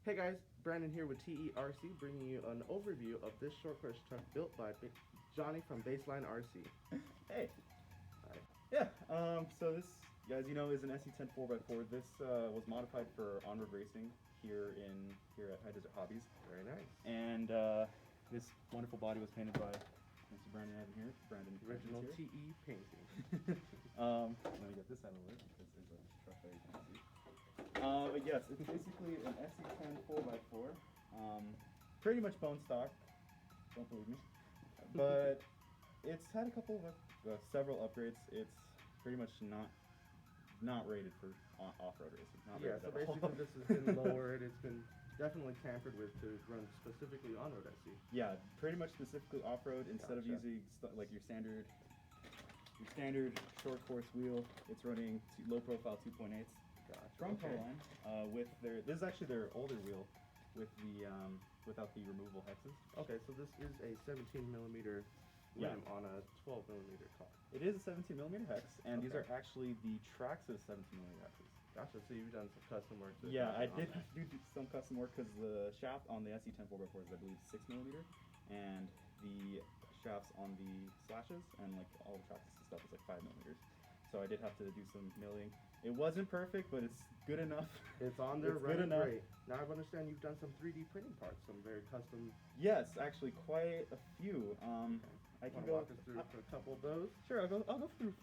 Hey guys, Brandon here with TERC, bringing you an overview of this short course truck built by Johnny from Baseline RC. Hey. Hi. Yeah, so this, as you know, is an SE10 4x4. This was modified for on-road racing here at High Desert Hobbies. Very nice. And this wonderful body was painted by Mr. Brandon Evan here. Brandon Original here. TE painting. Let me get this out of the way because there's a truck there you can see. But yes, it's basically an SE10 4x4. Pretty much bone stock, don't believe me. But it's had a couple of several upgrades. It's pretty much not rated for off-road racing. Yeah, so basically this has been lowered. It's been definitely tampered with to run specifically on-road SE. Yeah, pretty much specifically off-road. Instead of using like your standard short course wheel, it's running low profile 2.8s. From Proline, with this is actually their older wheel with the without the removable hexes. Okay, so this is a 17mm rim on a 12mm car. It is a 17mm hex, and these are actually the Traxxas 17mm hexes. Gotcha, so you've done some custom work. Yeah, I did do some custom work because the shaft on the SE10 4x4 is, I believe, 6mm, and the shafts on the slashes and like all the Traxxas stuff is like 5mm. So I did have to do some milling. It wasn't perfect, but it's good enough. It's on there, it's good enough. Great. Now I understand you've done some 3D printing parts, some very custom. Yes, actually, quite a few. Okay. I can walk us through a couple of those. Sure, I'll go through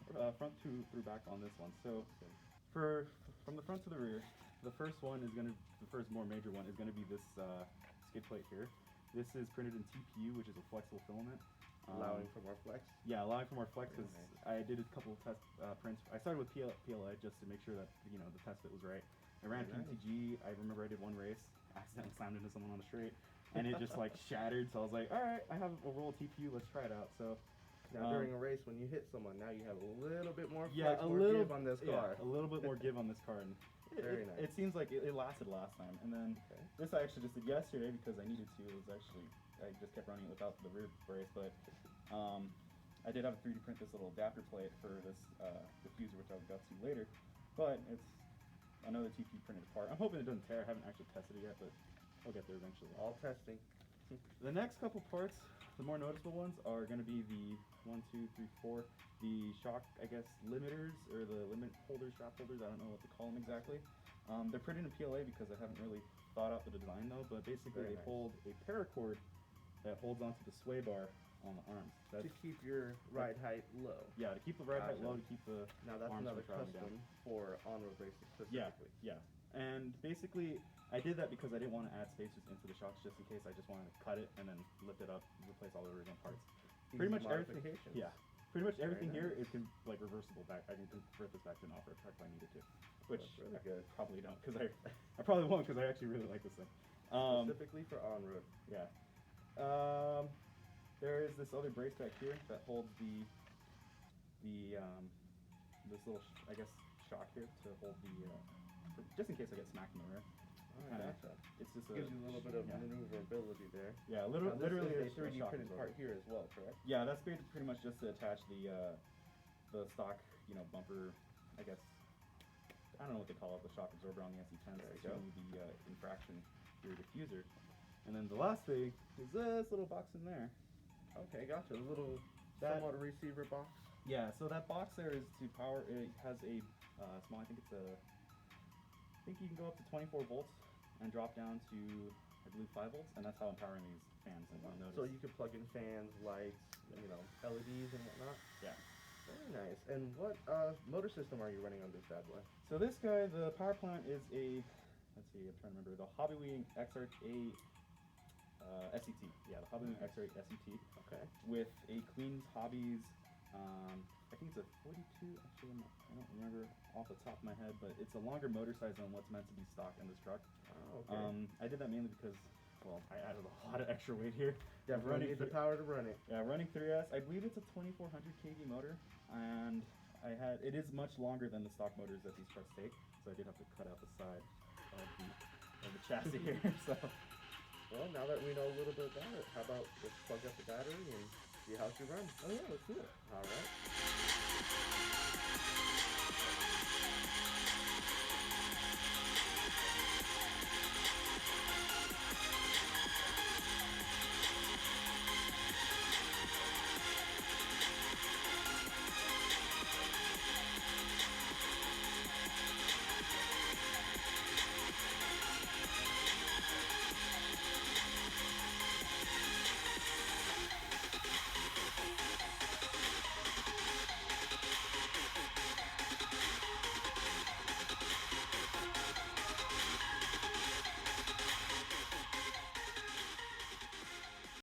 front through back on this one. So, from the front to the rear, the first more major one is gonna be this skid plate here. This is printed in TPU, which is a flexible filament. Allowing for more flex? Yeah, allowing for more flex because I did a couple of test prints. I started with PLA just to make sure that the test fit was right. I ran PTG. I remember I did one race, accidentally slammed into someone on the straight, and it just like shattered. So I was like, all right, I have a roll of TPU. Let's try it out. So now during a race, when you hit someone, now you have a little bit more flex, give on this car. Yeah, a little bit more give on this car. And very nice. It seems like it lasted last time. And then this I actually just did yesterday because I needed to. It was actually I just kept running it without the rear brace, but I did have a 3D print this little adapter plate for this diffuser, which I'll get to later. But it's another TP printed part. I'm hoping it doesn't tear. I haven't actually tested it yet, but I'll get there eventually. All testing. The next couple parts, the more noticeable ones, are going to be the 1, 2, 3, 4, the shock, I guess, limiters, or the limit holders, shaft holders, I don't know what to call them exactly. They're printed in PLA because I haven't really thought out the design though, but basically they hold a paracord that holds onto the sway bar on the arms. To keep your ride height low. Yeah, to keep the ride height low, to keep the now that's arms another from traveling custom down. For on-road racing specifically. Yeah. And basically, I did that because I didn't want to add spacers into the shocks just in case. I just wanted to cut it and then lift it up, replace all the original parts. Pretty much everything. Yeah. Pretty much everything here is like reversible back. I can convert this back to an off-road truck if I needed to, which really good. Probably don't because I probably won't because I actually really like this thing. Specifically for on-road. Yeah. There is this other brace back here that holds this little I guess shock here to hold just in case I get smacked in the rear. Gotcha. It's just gives you a little bit of maneuverability there. Yeah, literally a 3D printed part here as well, correct? Yeah, that's pretty much just to attach the stock, bumper. I guess I don't know what they call it, the shock absorber on the SE10 to the infraction rear diffuser. And then the last thing is this little box in there. Okay, gotcha. A little somewhat a receiver box. Yeah, so that box there is to power. It has a small. I think you can go up to 24 volts and drop down to, I believe, 5 volts, and that's how I'm powering these fans. And so you can plug in fans, lights, LEDs and whatnot. Yeah. Very nice. And what motor system are you running on this bad boy? So this guy, the power plant is a, let's see, I'm trying to remember, the Hobbywing XR8 SET. Yeah, the Hobbywing XR8 SET. Okay. With a Queen's Hobbies, I think it's a 42, actually I don't remember off the top of my head, but it's a longer motor size than what's meant to be stock in this truck. Oh, okay. I did that mainly because, well, I added a lot of extra weight here. Definitely need the power to run it. Yeah, running 3S. I believe it's a 2400 kV motor, and it is much longer than the stock motors that these trucks take, so I did have to cut out the side of the chassis here. So, well, now that we know a little bit about it, how about let's plug up the battery and see how she runs? Oh yeah, let's do it. All right.